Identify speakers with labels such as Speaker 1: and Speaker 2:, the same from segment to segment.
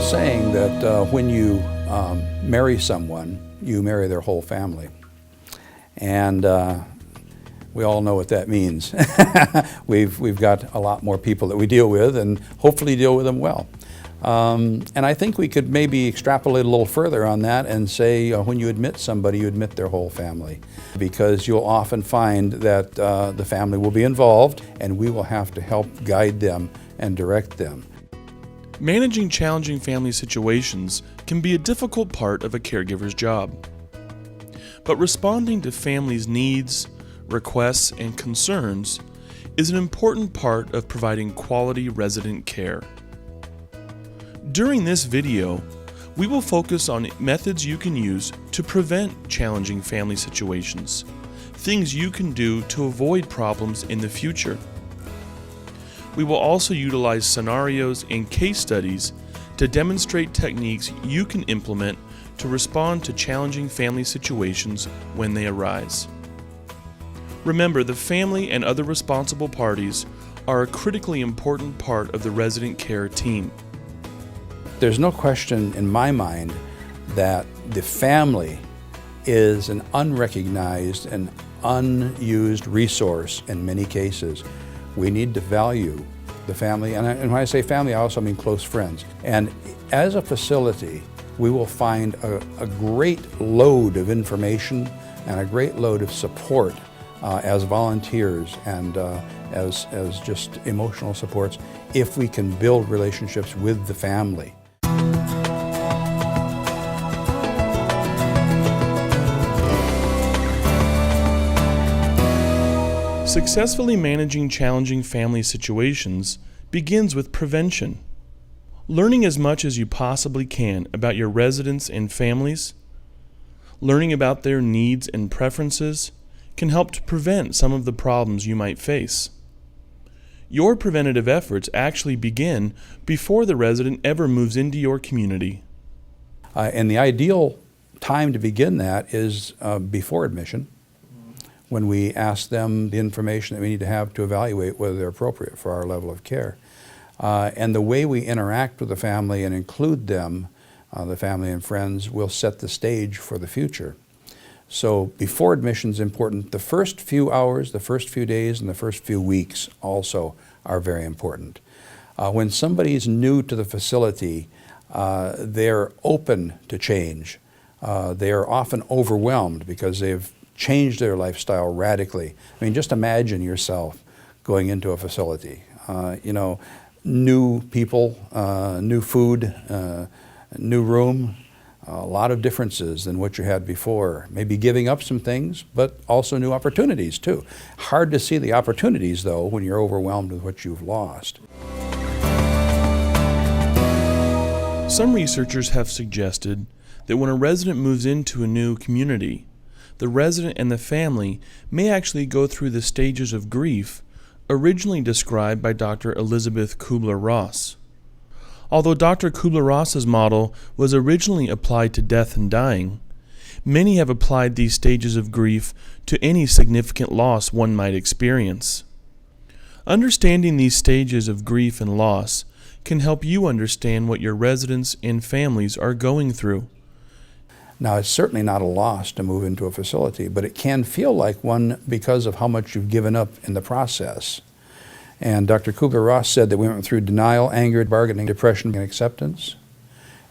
Speaker 1: old saying that when you marry someone, you marry their whole family. And we all know what that means. We've got a lot more people that we deal with, and hopefully deal with them well. And I think we could maybe extrapolate a little further on that and say when you admit somebody, you admit their whole family. Because you'll often find that the family will be involved, and we will have to help guide them and direct them.
Speaker 2: Managing challenging family situations can be a difficult part of a caregiver's job. But responding to families' needs, requests, and concerns is an important part of providing quality resident care. During this video, we will focus on methods you can use to prevent challenging family situations, things you can do to avoid problems in the future. We will also utilize scenarios and case studies to demonstrate techniques you can implement to respond to challenging family situations when they arise. Remember, the family and other responsible parties are a critically important part of the resident care team.
Speaker 1: There's no question in my mind that the family is an unrecognized and unused resource in many cases. We need to value the family, and when I say family, I also mean close friends. And as a facility, we will find a great load of information and a great load of support as volunteers and as just emotional supports if we can build relationships with the family.
Speaker 2: Successfully managing challenging family situations begins with prevention. Learning as much as you possibly can about your residents and families, learning about their needs and preferences can help to prevent some of the problems you might face. Your preventative efforts actually begin before the resident ever moves into your community.
Speaker 1: And the ideal time to begin that is before admission, when we ask them the information that we need to have to evaluate whether they're appropriate for our level of care. And the way we interact with the family and include them, the family and friends, will set the stage for the future. So before admission is important. The first few hours, the first few days, and the first few weeks also are very important. When somebody is new to the facility, they're open to change. They are often overwhelmed because they've changed their lifestyle radically. I mean, just imagine yourself going into a facility. New people, new food, new room, a lot of differences than what you had before. Maybe giving up some things, but also new opportunities too. Hard to see the opportunities though when you're overwhelmed with what you've lost.
Speaker 2: Some researchers have suggested that when a resident moves into a new community, the resident and the family may actually go through the stages of grief originally described by Dr. Elizabeth Kubler-Ross. Although Dr. Kubler-Ross's model was originally applied to death and dying, many have applied these stages of grief to any significant loss one might experience. Understanding these stages of grief and loss can help you understand what your residents and families are going through.
Speaker 1: Now, it's certainly not a loss to move into a facility, but it can feel like one because of how much you've given up in the process. And Dr. Kubler-Ross said that we went through denial, anger, bargaining, depression, and acceptance.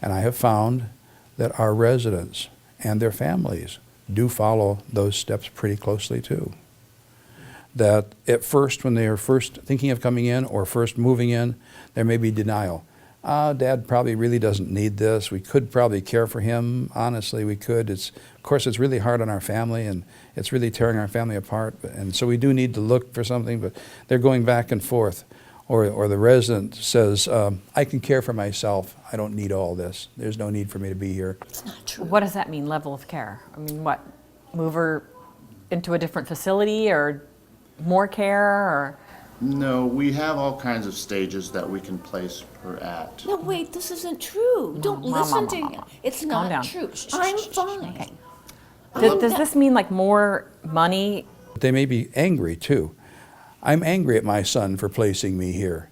Speaker 1: And I have found that our residents and their families do follow those steps pretty closely too. That at first, when they are first thinking of coming in or first moving in, there may be denial. Dad probably really doesn't need this. We could probably care for him. Honestly, we could. Of course, it's really hard on our family, and it's really tearing our family apart. And so we do need to look for something, but they're going back and forth. Or the resident says, I can care for myself. I don't need all this. There's no need for me to be here.
Speaker 3: It's not true.
Speaker 4: What does that mean, level of care? I mean, what, move her into a different facility or more care or?
Speaker 5: No, we have all kinds of stages that we can place her at.
Speaker 3: No, wait, this isn't true. Don't listen to him. It's
Speaker 4: Calm
Speaker 3: not
Speaker 4: down.
Speaker 3: true. I'm fine.
Speaker 4: Okay. Does this mean like more money?
Speaker 1: They may be angry too. I'm angry at my son for placing me here.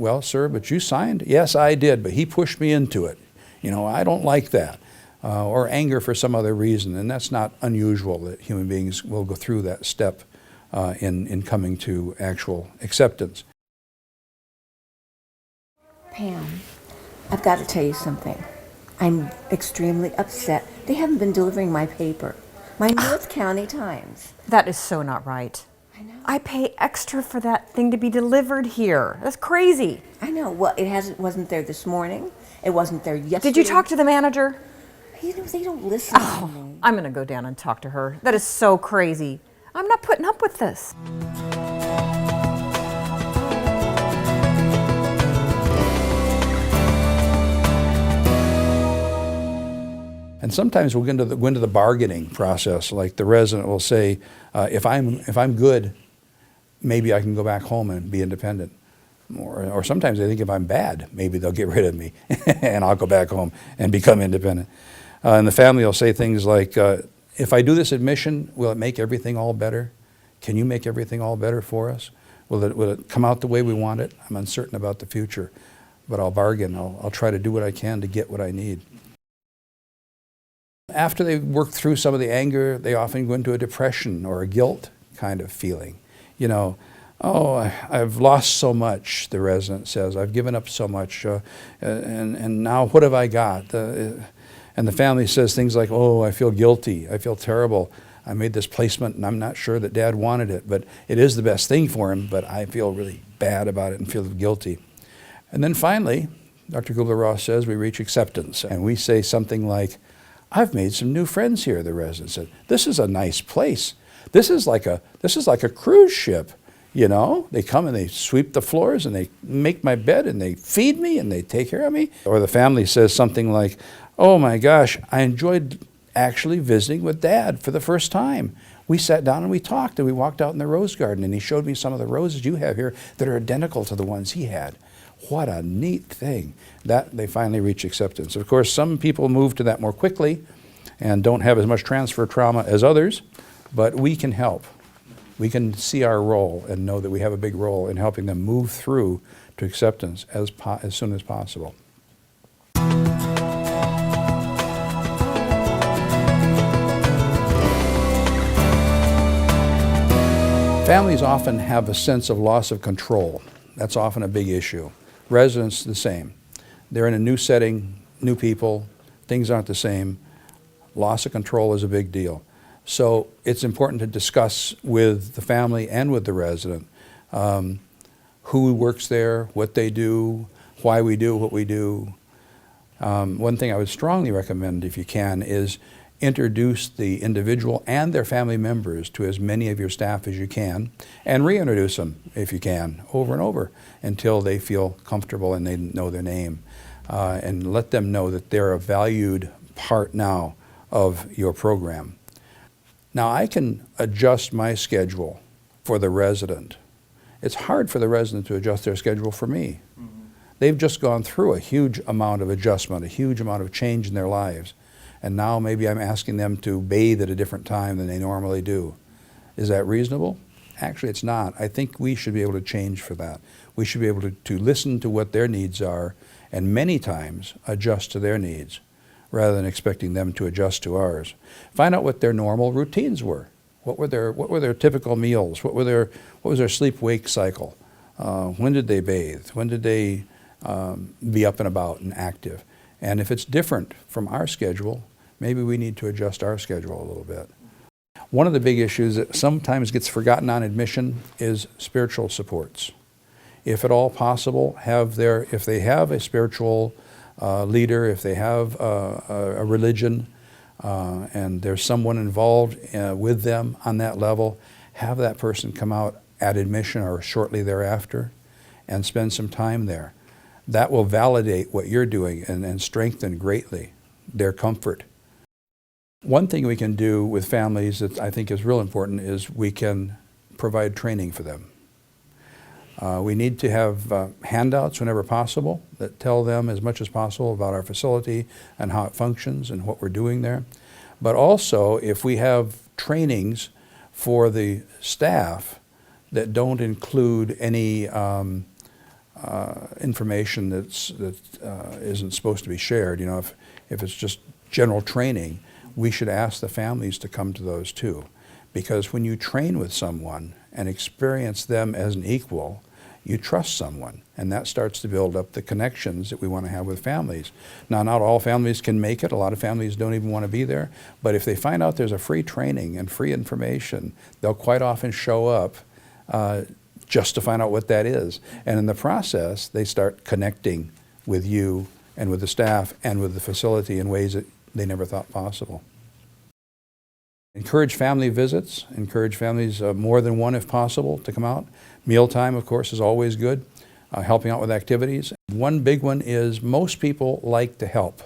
Speaker 1: Well, sir, but you signed? Yes, I did, but he pushed me into it. I don't like that. Or anger for some other reason, and that's not unusual that human beings will go through that step in coming to actual acceptance.
Speaker 3: Pam, I've got to tell you something. I'm extremely upset. They haven't been delivering my paper, my North County Times.
Speaker 4: That is so not right.
Speaker 3: I know.
Speaker 4: I pay extra for that thing to be delivered here. That's crazy.
Speaker 3: I know. Well, wasn't there this morning. It wasn't there yesterday.
Speaker 4: Did you talk to the manager?
Speaker 3: They don't listen to me.
Speaker 4: I'm going to go down and talk to her. That is so crazy. I'm not putting up with this.
Speaker 1: And sometimes we'll go into the bargaining process. Like the resident will say, if I'm good, maybe I can go back home and be independent. Or sometimes they think if I'm bad, maybe they'll get rid of me and I'll go back home and become independent. And the family will say things like, if I do this admission, will it make everything all better? Can you make everything all better for us? Will it come out the way we want it? I'm uncertain about the future, but I'll bargain. I'll try to do what I can to get what I need. After they work through some of the anger, they often go into a depression or a guilt kind of feeling. Oh, I've lost so much, the resident says. I've given up so much, and now what have I got? And the family says things like, oh, I feel guilty. I feel terrible. I made this placement, and I'm not sure that Dad wanted it, but it is the best thing for him, but I feel really bad about it and feel guilty. And then finally, Dr. Kubler-Ross says we reach acceptance, and we say something like, I've made some new friends here, the resident said. This is a nice place. This is like a cruise ship, They come and they sweep the floors and they make my bed and they feed me and they take care of me. Or the family says something like, oh my gosh, I enjoyed actually visiting with Dad for the first time. We sat down and we talked and we walked out in the rose garden and he showed me some of the roses you have here that are identical to the ones he had. What a neat thing. That they finally reach acceptance. Of course, some people move to that more quickly and don't have as much transfer trauma as others, but we can help. We can see our role and know that we have a big role in helping them move through to acceptance as soon as possible. Families often have a sense of loss of control. That's often a big issue. Residents, the same. They're in a new setting, new people, things aren't the same. Loss of control is a big deal. So it's important to discuss with the family and with the resident who works there, what they do, why we do what we do. One thing I would strongly recommend, if you can, is introduce the individual and their family members to as many of your staff as you can, and reintroduce them, if you can, over and over until they feel comfortable and they know their name. And let them know that they're a valued part now of your program. Now, I can adjust my schedule for the resident. It's hard for the resident to adjust their schedule for me. They've just gone through a huge amount of adjustment, a huge amount of change in their lives. And now maybe I'm asking them to bathe at a different time than they normally do. Is that reasonable? Actually, it's not. I think we should be able to change for that. We should be able to listen to what their needs are and many times adjust to their needs rather than expecting them to adjust to ours. Find out what their normal routines were. What were their typical meals? What was their sleep-wake cycle? When did they bathe? When did they be up and about and active? And if it's different from our schedule, maybe we need to adjust our schedule a little bit. One of the big issues that sometimes gets forgotten on admission is spiritual supports. If at all possible, if they have a spiritual leader, if they have a religion, and there's someone involved with them on that level, have that person come out at admission or shortly thereafter and spend some time there. That will validate what you're doing and strengthen greatly their comfort. One thing we can do with families that I think is real important is we can provide training for them. We need to have handouts whenever possible that tell them as much as possible about our facility and how it functions and what we're doing there. But also, if we have trainings for the staff that don't include any information that isn't supposed to be shared. You know, if it's just general training, we should ask the families to come to those too. Because when you train with someone and experience them as an equal, you trust someone, and that starts to build up the connections that we want to have with families. Now, not all families can make it. A lot of families don't even want to be there. But if they find out there's a free training and free information, they'll quite often show up just to find out what that is. And in the process, they start connecting with you and with the staff and with the facility in ways that they never thought possible. Encourage family visits. Encourage families, more than one if possible, to come out. Mealtime, of course, is always good. Helping out with activities. One big one is most people like to help.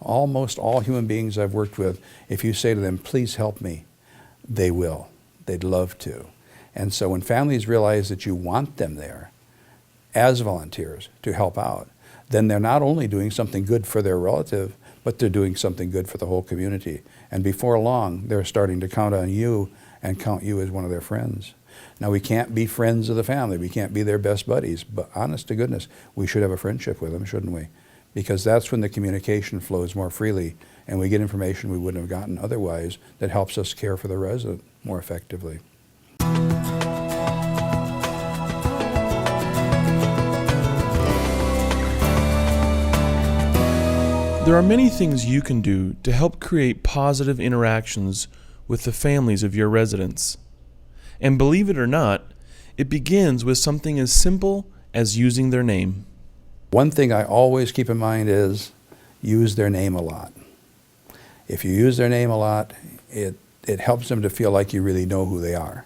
Speaker 1: Almost all human beings I've worked with, if you say to them, please help me, they will. They'd love to. And so when families realize that you want them there as volunteers to help out, then they're not only doing something good for their relative, but they're doing something good for the whole community. And before long, they're starting to count on you and count you as one of their friends. Now, we can't be friends of the family. We can't be their best buddies. But honest to goodness, we should have a friendship with them, shouldn't we? Because that's when the communication flows more freely and we get information we wouldn't have gotten otherwise that helps us care for the resident more effectively.
Speaker 2: There are many things you can do to help create positive interactions with the families of your residents. And believe it or not, it begins with something as simple as using their name.
Speaker 1: One thing I always keep in mind is use their name a lot. If you use their name a lot, it helps them to feel like you really know who they are.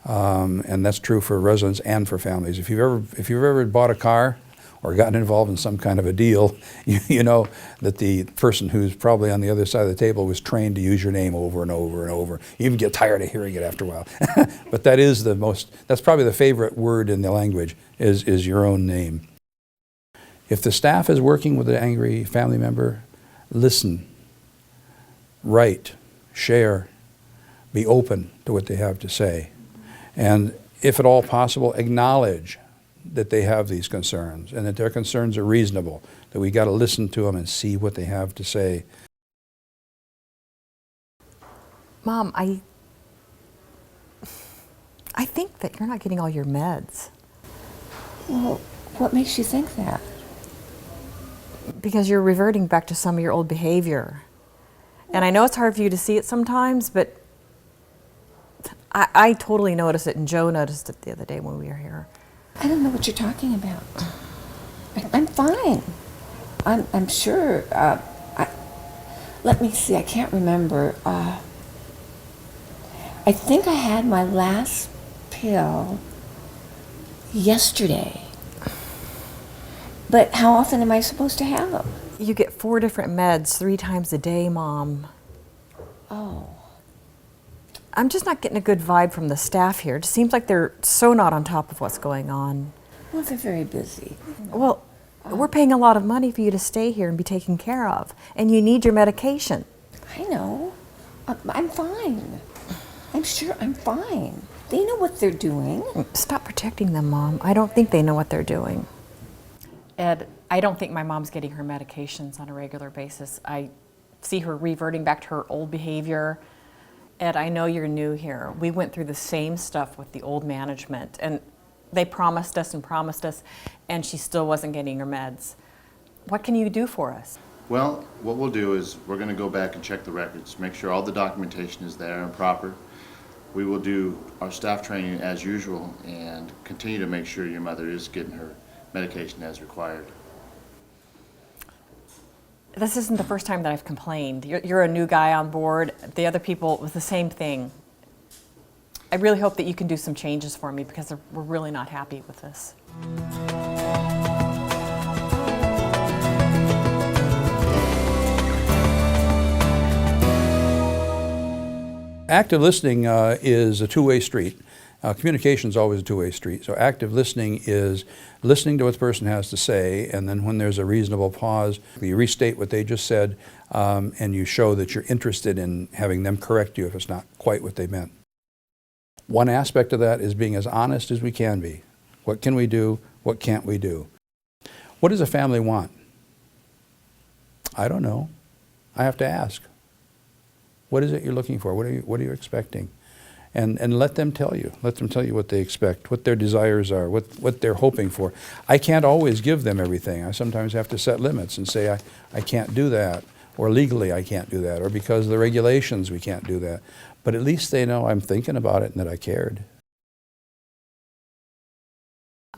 Speaker 1: And that's true for residents and for families. If you've ever bought a car or gotten involved in some kind of a deal, you know that the person who's probably on the other side of the table was trained to use your name over and over and over. You even get tired of hearing it after a while. But that's probably the favorite word in the language, is your own name. If the staff is working with an angry family member, listen, write, share, be open to what they have to say. And if at all possible, acknowledge that they have these concerns and that their concerns are reasonable, that we got to listen to them and see what they have to say.
Speaker 4: Mom, I think that you're not getting all your meds.
Speaker 3: Well, what makes you think that?
Speaker 4: Because you're reverting back to some of your old behavior. And I know it's hard for you to see it sometimes, but I totally notice it, and Joe noticed it the other day when we were here.
Speaker 3: I don't know what you're talking about. I'm fine. I'm sure. Let me see. I can't remember. I think I had my last pill yesterday. But how often am I supposed to have them?
Speaker 4: You get 4 different meds 3 times a day, Mom.
Speaker 3: Oh.
Speaker 4: I'm just not getting a good vibe from the staff here. It just seems like they're so not on top of what's going on.
Speaker 3: Well, they're very busy.
Speaker 4: Well, we're paying a lot of money for you to stay here and be taken care of, and you need your medication.
Speaker 3: I know. I'm fine. I'm sure I'm fine. They know what they're doing.
Speaker 4: Stop protecting them, Mom. I don't think they know what they're doing. Ed, I don't think my mom's getting her medications on a regular basis. I see her reverting back to her old behavior. Ed, I know you're new here. We went through the same stuff with the old management, and they promised us, and she still wasn't getting her meds. What can you do for us?
Speaker 5: Well, what we'll do is we're going to go back and check the records, make sure all the documentation is there and proper. We will do our staff training as usual and continue to make sure your mother is getting her medication as required.
Speaker 4: This isn't the first time that I've complained. You're a new guy on board. The other people, it was the same thing. I really hope that you can do some changes for me because we're really not happy with this.
Speaker 1: Active listening is a two-way street. Communication is always a two-way street. So active listening is listening to what the person has to say, and then when there's a reasonable pause, you restate what they just said, and you show that you're interested in having them correct you if it's not quite what they meant. One aspect of that is being as honest as we can be. What can we do? What can't we do? What does a family want? I don't know. I have to ask. What is it you're looking for? What are you expecting? And let them tell you. Let them tell you what they expect, what their desires are, what they're hoping for. I can't always give them everything. I sometimes have to set limits and say, I can't do that, or legally I can't do that, or because of the regulations we can't do that. But at least they know I'm thinking about it and that I cared.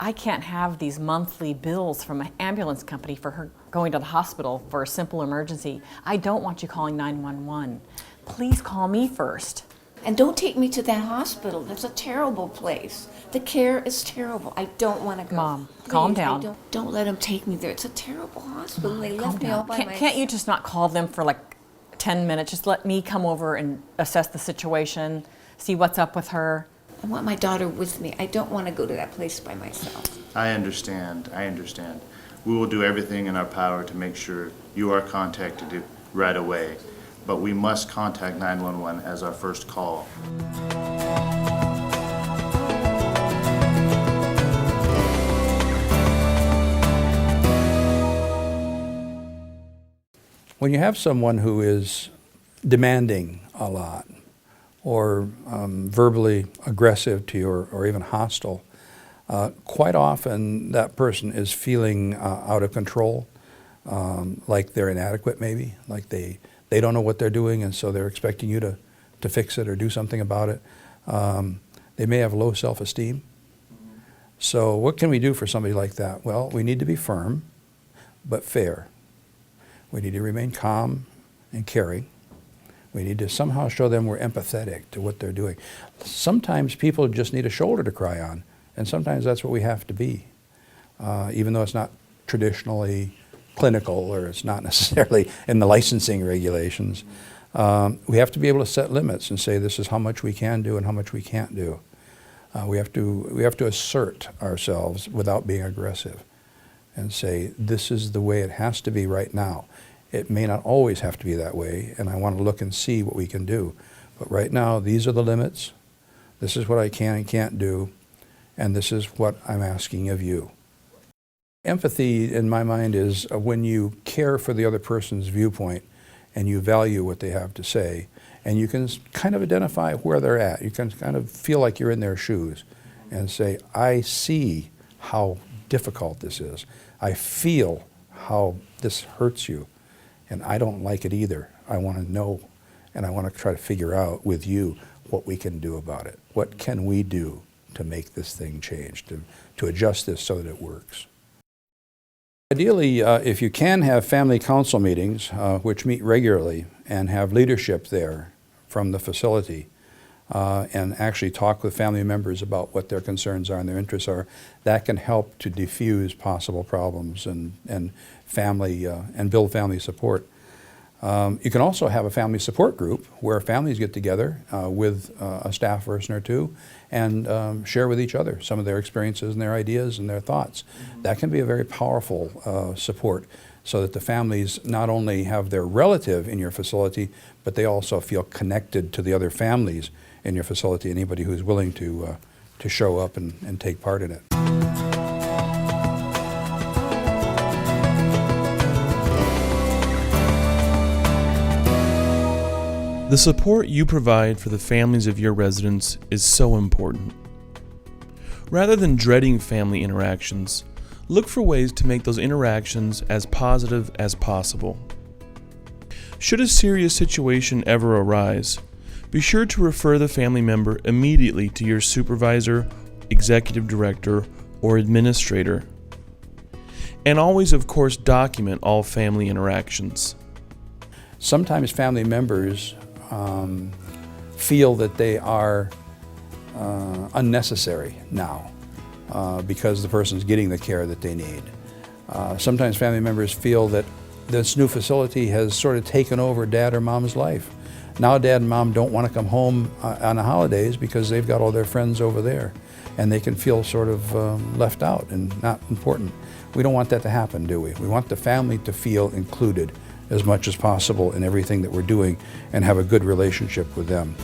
Speaker 4: I can't have these monthly bills from an ambulance company for her going to the hospital for a simple emergency. I don't want you calling 911. Please call me first.
Speaker 3: And don't take me to that hospital. That's a terrible place. The care is terrible. I don't want to go.
Speaker 4: Mom,
Speaker 3: Please,
Speaker 4: calm down.
Speaker 3: Don't let them take me there. It's a terrible hospital. They
Speaker 4: Calm
Speaker 3: left me all
Speaker 4: down.
Speaker 3: by myself.
Speaker 4: Can't you just not call them for like 10 minutes? Just let me come over and assess the situation, see what's up with her.
Speaker 3: I want my daughter with me. I don't want to go to that place by myself.
Speaker 5: I understand. We will do everything in our power to make sure you are contacted right away, but we must contact 911 as our first call.
Speaker 1: When you have someone who is demanding a lot, or verbally aggressive to you, or even hostile, quite often that person is feeling out of control, like they're inadequate maybe, like they don't know what they're doing, and so they're expecting you to fix it or do something about it. They may have low self-esteem. So what can we do for somebody like that? Well, we need to be firm, but fair. We need to remain calm and caring. We need to somehow show them we're empathetic to what they're doing. Sometimes people just need a shoulder to cry on, and sometimes that's what we have to be, even though it's not traditionally clinical, or it's not necessarily in the licensing regulations. We have to be able to set limits and say this is how much we can do and how much we can't do. We have to assert ourselves without being aggressive and say this is the way it has to be right now. It may not always have to be that way, and I want to look and see what we can do. But right now, these are the limits. This is what I can and can't do, and this is what I'm asking of you. Empathy, in my mind, is when you care for the other person's viewpoint and you value what they have to say, and you can kind of identify where they're at. You can kind of feel like you're in their shoes and say, I see how difficult this is. I feel how this hurts you. And I don't like it either. I want to know, and I want to try to figure out with you what we can do about it. What can we do to make this thing change, to adjust this so that it works? Ideally, if you can have family council meetings, which meet regularly, and have leadership there from the facility, and actually talk with family members about what their concerns are and their interests are, that can help to diffuse possible problems and family and build family support. You can also have a family support group where families get together with a staff person or two and share with each other some of their experiences and their ideas and their thoughts. That can be a very powerful support, so that the families not only have their relative in your facility, but they also feel connected to the other families in your facility, anybody who's willing to show up and take part in it.
Speaker 2: The support you provide for the families of your residents is so important. Rather than dreading family interactions, look for ways to make those interactions as positive as possible. Should a serious situation ever arise, be sure to refer the family member immediately to your supervisor, executive director, or administrator. And always, of course, document all family interactions.
Speaker 1: Sometimes family members feel that they are unnecessary now because the person's getting the care that they need. Sometimes family members feel that this new facility has sort of taken over dad or mom's life. Now dad and mom don't want to come home on the holidays because they've got all their friends over there, and they can feel sort of left out and not important. We don't want that to happen, do we? We want the family to feel included as much as possible in everything that we're doing and have a good relationship with them.